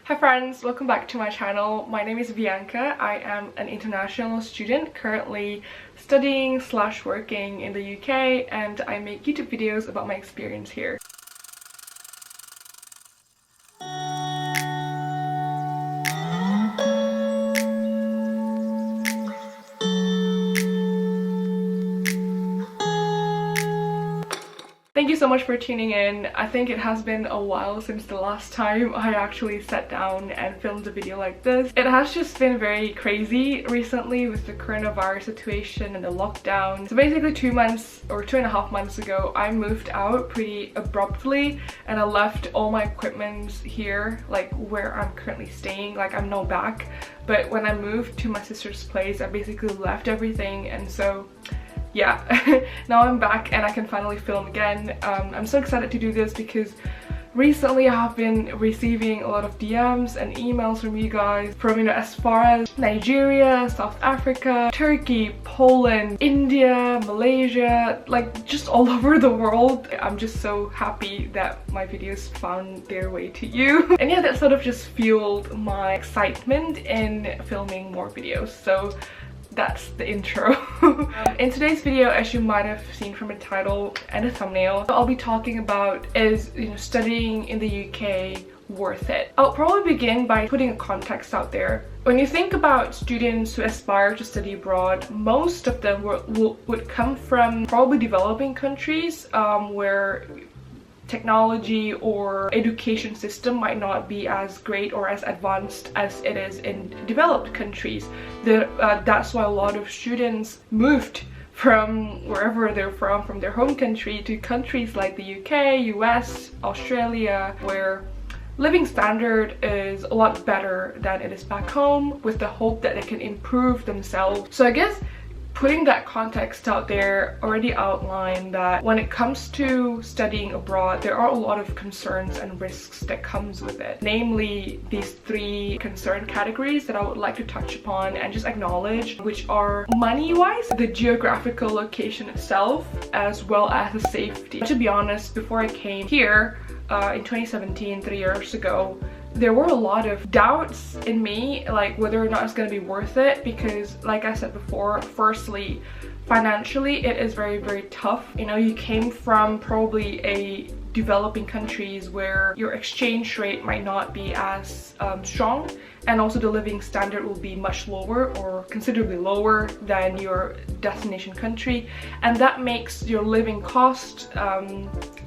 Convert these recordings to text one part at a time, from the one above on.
Hi friends, welcome back to my channel. My name is Bianca. I am an international student currently studying / working in the UK, and I make YouTube videos about my experience here. Thank you so much for tuning in. I think it has been a while since the last time I actually sat down and filmed a video like this. It has just been very crazy recently with the coronavirus situation and the lockdown. So basically 2 months or 2.5 months ago, I moved out pretty abruptly and I left all my equipment here, like where I'm currently staying. Like, I'm now back, but when I moved to my sister's place, I basically left everything, and so yeah, now I'm back and I can finally film again. I'm so excited to do this because recently I have been receiving a lot of DMs and emails from you guys from, as far as Nigeria, South Africa, Turkey, Poland, India, Malaysia, like just all over the world. I'm just so happy that my videos found their way to you. And yeah, that sort of just fueled my excitement in filming more videos. So that's the intro. In today's video, as you might have seen from the title and the thumbnail, I'll be talking about is studying in the UK worth it? I'll probably begin by putting a context out there. When you think about students who aspire to study abroad, most of them would come from probably developing countries where technology or education system might not be as great or as advanced as it is in developed countries. That's why a lot of students moved from wherever they're from their home country, to countries like the UK, US, Australia, where living standard is a lot better than it is back home, with the hope that they can improve themselves. So I guess putting that context out there already outlined that when it comes to studying abroad, there are a lot of concerns and risks that comes with it. Namely, these 3 concern categories that I would like to touch upon and just acknowledge, which are money-wise, the geographical location itself, as well as the safety. To be honest, before I came here in 2017, 3 years ago, there were a lot of doubts in me, like whether or not it's going to be worth it, because like I said before, firstly, financially it is very, very tough. You came from probably a developing countries where your exchange rate might not be as strong, and also the living standard will be much lower or considerably lower than your destination country, and that makes your living cost,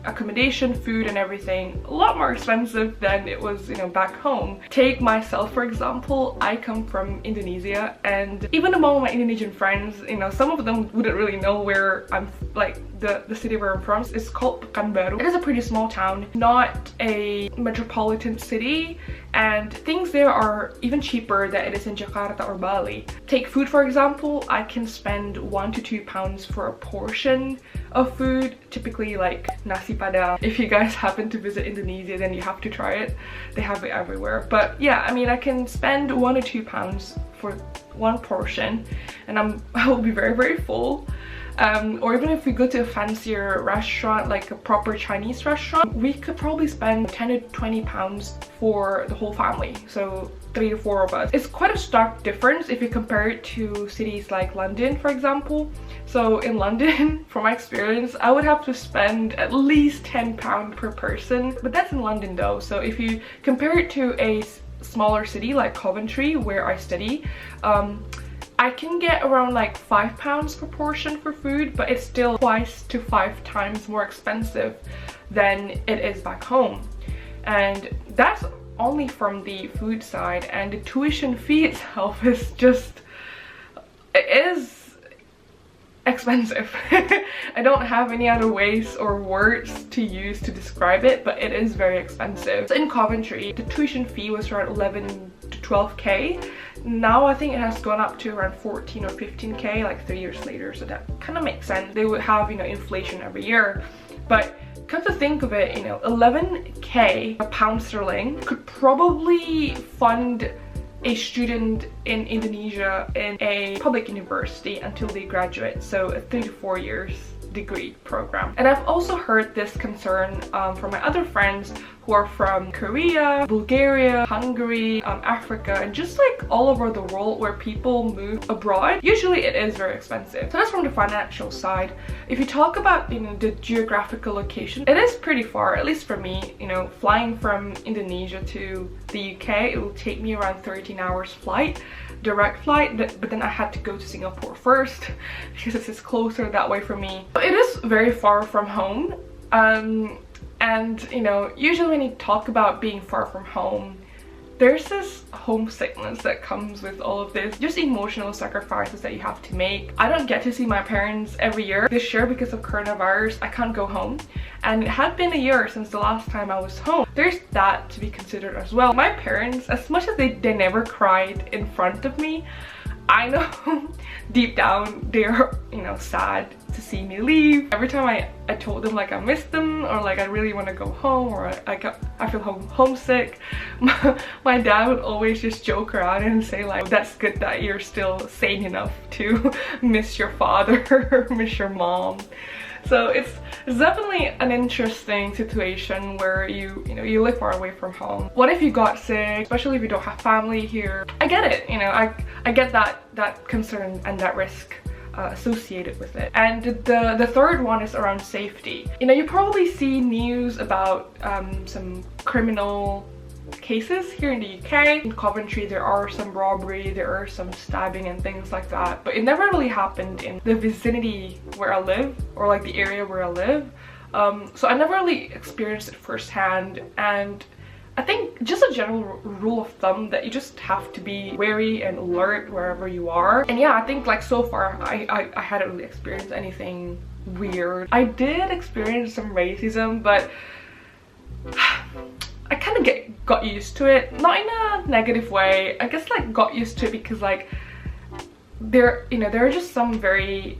accommodation, food and everything a lot more expensive than it was back home. Take myself for example. I come from Indonesia, and even among my Indonesian friends, some of them wouldn't really know where I'm, like the city where I'm from is called Pekanbaru. It is a pretty small town, not a metropolitan city, and things there are even cheaper than it is in Jakarta or Bali. Take food for example. I can spend £1 to £2 for a portion of food, typically like nasi padang. If you guys happen to visit Indonesia, then you have to try it. They have it everywhere. But yeah, I mean, I can spend £1 to £2 for one portion and I will be very, very full. Or even if we go to a fancier restaurant, like a proper Chinese restaurant, we could probably spend £10 to £20 for the whole family, so 3 to 4 of us. It's quite a stark difference if you compare it to cities like London, for example. So in London, from my experience, I would have to spend at least £10 per person, but that's in London though. So if you compare it to a smaller city like Coventry, where I study, I can get around like £5 per portion for food, but it's still twice to 5 times more expensive than it is back home. And that's only from the food side, and the tuition fee itself is just, it is expensive. I don't have any other ways or words to use to describe it, but it is very expensive. So in Coventry, the tuition fee was around 11 to 12k. Now I think it has gone up to around 14 or 15k like 3 years later, so that kind of makes sense. They would have inflation every year, but come to think of it, 11k pound sterling could probably fund a student in Indonesia in a public university until they graduate, so a 3 to 4 years degree program. And I've also heard this concern from my other friends who are from Korea, Bulgaria, Hungary, Africa, and just like all over the world where people move abroad. Usually it is very expensive. So that's from the financial side. If you talk about, you know, the geographical location, it is pretty far, at least for me. You know, flying from Indonesia to the UK, it will take me around 13 hours flight, direct flight, but then I had to go to Singapore first because it's closer that way for me. It is very far from home, and you know, usually when you talk about being far from home, there's this homesickness that comes with all of this, just emotional sacrifices that you have to make. I don't get to see my parents every year. This year, because of coronavirus, I can't go home, and it had been a year since the last time I was home. There's that to be considered as well. My parents, as much as they never cried in front of me, I know deep down they're, you know, sad to see me leave. Every time I told them like I miss them, or like I really want to go home, or I feel homesick, my dad would always just joke around and say like, that's good that you're still sane enough to miss your father, miss your mom. So it's definitely an interesting situation where you live far away from home. What if you got sick, especially if you don't have family here? I get it, you know, I get that concern and that risk associated with it. And the third one is around safety. You know, you probably see news about some criminal cases here in the UK. In Coventry there are some robbery, there are some stabbing and things like that, but it never really happened in the vicinity where I live, or like the area where I live. So I never really experienced it firsthand, and I think just a general rule of thumb that you just have to be wary and alert wherever you are. And yeah, I think like so far I hadn't really experienced anything weird. I did experience some racism, but I kind of got used to it, not in a negative way. I guess like got used to it because like there are just some very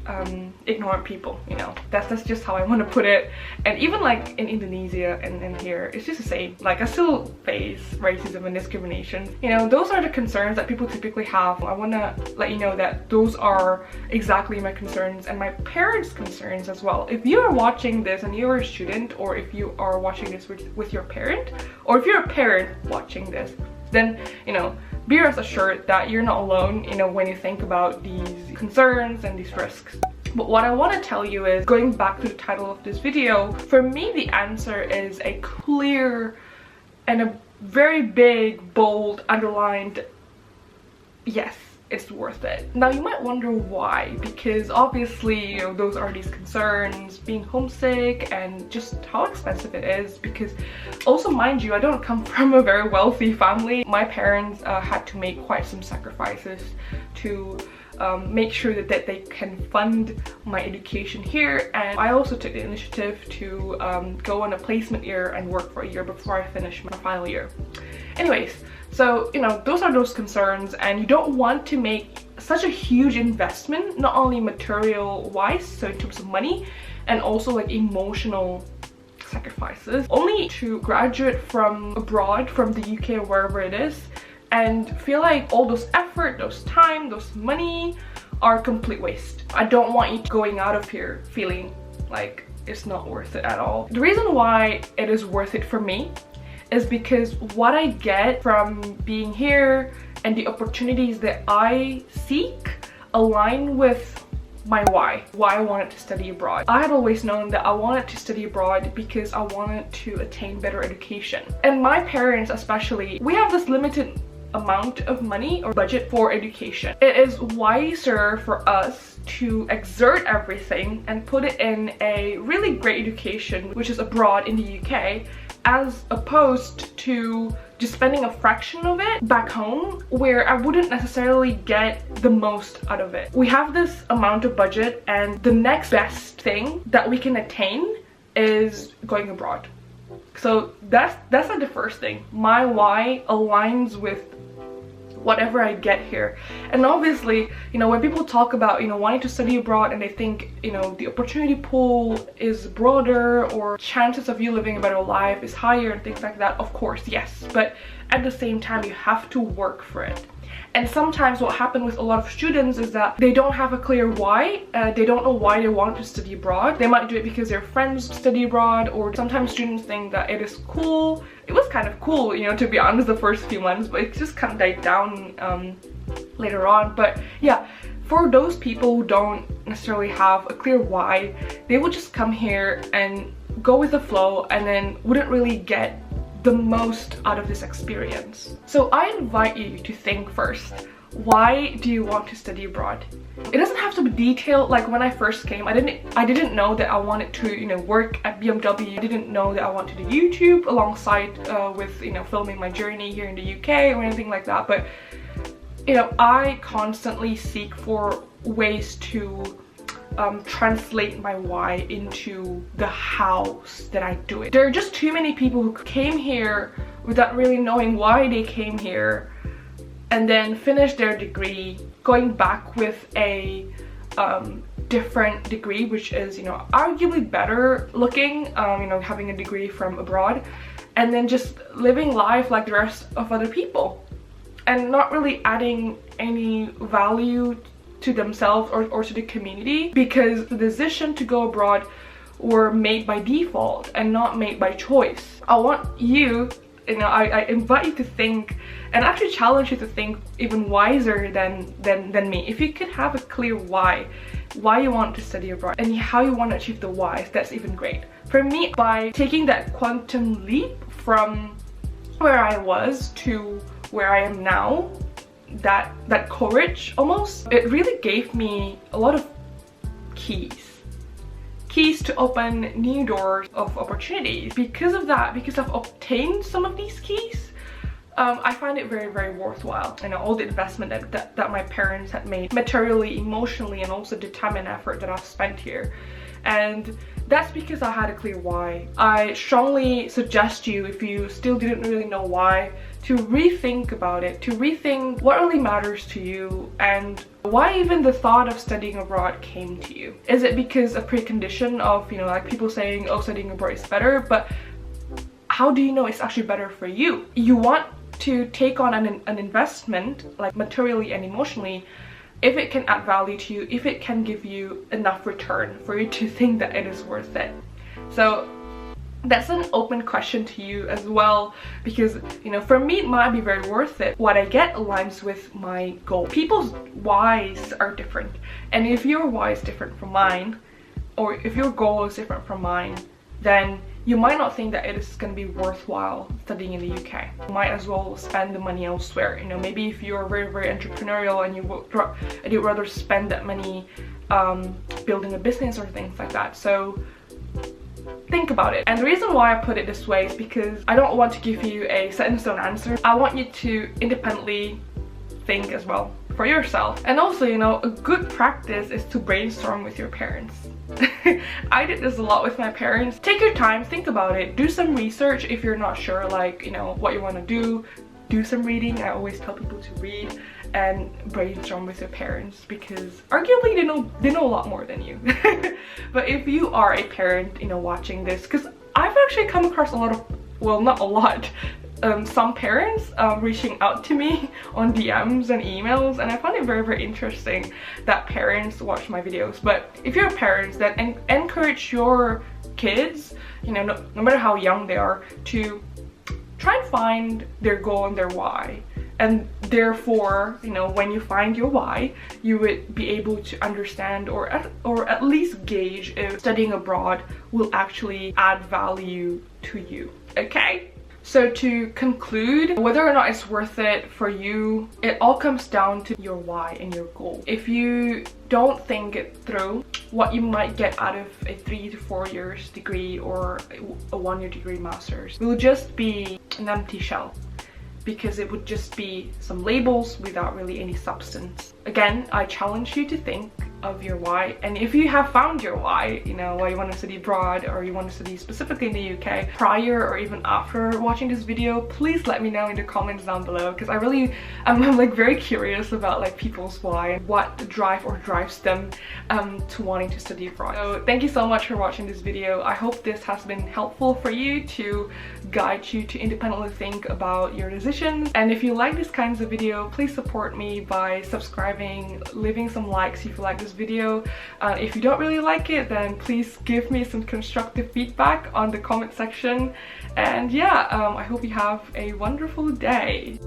ignorant people, you know, that's just how I want to put it. And even like in Indonesia and here, it's just the same. Like I still face racism and discrimination. You know, those are the concerns that people typically have. I want to let you know that those are exactly my concerns and my parents' concerns as well. If you are watching this and you're a student, or if you are watching this with your parent, or if you're a parent watching this, then, you know, be rest assured that you're not alone, you know, when you think about these concerns and these risks. But what I want to tell you is, going back to the title of this video, for me the answer is a clear and a very big, bold, underlined yes. It's worth it. Now you might wonder why, because obviously, you know, those are these concerns, being homesick and just how expensive it is. Because also, mind you, I don't come from a very wealthy family. My parents had to make quite some sacrifices to make sure that they can fund my education here, and I also took the initiative to go on a placement year and work for a year before I finish my final year. Anyways, so, you know, those are those concerns, and you don't want to make such a huge investment, not only material wise, so in terms of money, and also like emotional sacrifices, only to graduate from abroad, from the UK or wherever it is, and feel like all those effort, those time, those money are complete waste. I don't want you going out of here feeling like it's not worth it at all. The reason why it is worth it for me is because what I get from being here and the opportunities that I seek align with my why I wanted to study abroad. I had always known that I wanted to study abroad because I wanted to attain better education. And my parents especially, we have this limited amount of money or budget for education. It is wiser for us to exert everything and put it in a really great education, which is abroad in the UK, as opposed to just spending a fraction of it back home where I wouldn't necessarily get the most out of it. We have this amount of budget, and the next best thing that we can attain is going abroad. So that's like the first thing. My why aligns with whatever I get here. And obviously, you know, when people talk about, you know, wanting to study abroad and they think, you know, the opportunity pool is broader or chances of you living a better life is higher and things like that, of course, yes. But at the same time, you have to work for it. And sometimes what happens with a lot of students is that they don't have a clear why. They don't know why they want to study abroad. They might do it because their friends study abroad, or sometimes students think that it is cool. It was kind of cool, you know, to be honest, the first few months, but it just kind of died down later on. But yeah, for those people who don't necessarily have a clear why, they will just come here and go with the flow and then wouldn't really get the most out of this experience. So I invite you to think first, why do you want to study abroad? It doesn't have to be detailed. Like when I first came, I didn't know that I wanted to, you know, work at BMW. I didn't know that I wanted to do YouTube alongside with, you know, filming my journey here in the UK or anything like that. But you know, I constantly seek for ways to translate my why into the hows that I do it. There are just too many people who came here without really knowing why they came here, and then finish their degree, going back with a different degree, which is, you know, arguably better looking, you know, having a degree from abroad, and then just living life like the rest of other people and not really adding any value to themselves or to the community, because the decision to go abroad were made by default and not made by choice. I want you, you know, I invite you to think, and actually challenge you to think even wiser than me. If you could have a clear why you want to study abroad and how you want to achieve the why, that's even great. For me, by taking that quantum leap from where I was to where I am now, that courage almost, it really gave me a lot of keys to open new doors of opportunities. Because of that, because I've obtained some of these keys, I find it very, very worthwhile. You know, all the investment that my parents had made materially, emotionally, and also the time and effort that I've spent here. And that's because I had a clear why. I strongly suggest you, if you still didn't really know why, to rethink about it, to rethink what really matters to you and why even the thought of studying abroad came to you. Is it because a precondition of, you know, like people saying, oh, studying abroad is better, but how do you know it's actually better for you? You want to take on an investment, like materially and emotionally, if it can add value to you, if it can give you enough return for you to think that it is worth it. So that's an open question to you as well, because, you know, for me it might be very worth it. What I get aligns with my goal. People's whys are different, and if your why is different from mine, or if your goal is different from mine, then you might not think that it is going to be worthwhile studying in the UK. You might as well spend the money elsewhere. You know, maybe if you're very, very entrepreneurial and you'd rather spend that money building a business or things like that. So think about it. And the reason why I put it this way is because I don't want to give you a set in stone answer. I want you to independently think as well for yourself. And also, you know, a good practice is to brainstorm with your parents. I did this a lot with my parents. Take your time, think about it, do some research if you're not sure, like, you know, what you want to do some reading. I always tell people to read and brainstorm with your parents, because arguably they know a lot more than you. But if you are a parent, you know, watching this, because I've actually come across a lot of, well, not a lot, some parents reaching out to me on DMs and emails, and I find it very, very interesting that parents watch my videos. But if you're parents, then encourage your kids, you know, no matter how young they are, to try and find their goal and their why. And therefore, you know, when you find your why, you would be able to understand or at least gauge if studying abroad will actually add value to you. Okay? So to conclude, whether or not it's worth it for you, it all comes down to your why and your goal. If you don't think it through, what you might get out of a 3 to 4 years degree or a 1-year degree master's will just be an empty shell, because it would just be some labels without really any substance. Again, I challenge you to think of your why. And if you have found your why, you know, why you want to study abroad or you want to study specifically in the UK, prior or even after watching this video, please let me know in the comments down below, because I'm like very curious about like people's why and what drives them to wanting to study abroad. So thank you so much for watching this video. I hope this has been helpful for you to guide you to independently think about your decisions. And if you like this kinds of video, please support me by subscribing, leaving some likes if you like this video. If you don't really like it, then please give me some constructive feedback on the comment section. And yeah, I hope you have a wonderful day.